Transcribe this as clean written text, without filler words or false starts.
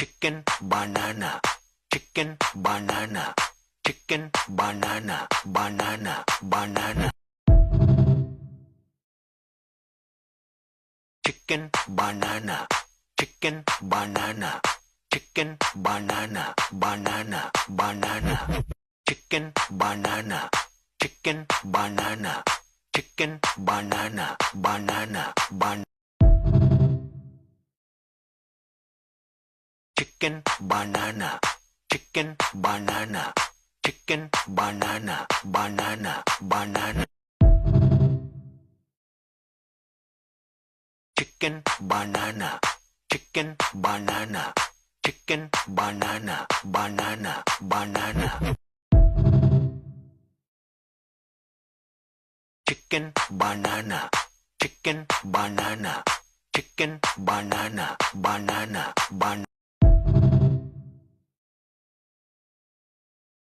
chicken banana chicken banana chicken banana banana banana chicken banana chicken banana chicken banana banana banana chicken banana chicken banana chicken banana banana banana chicken banana chicken banana chicken banana banana banana chicken banana chicken banana chicken banana banana banana chicken banana chicken banana chicken banana banana banana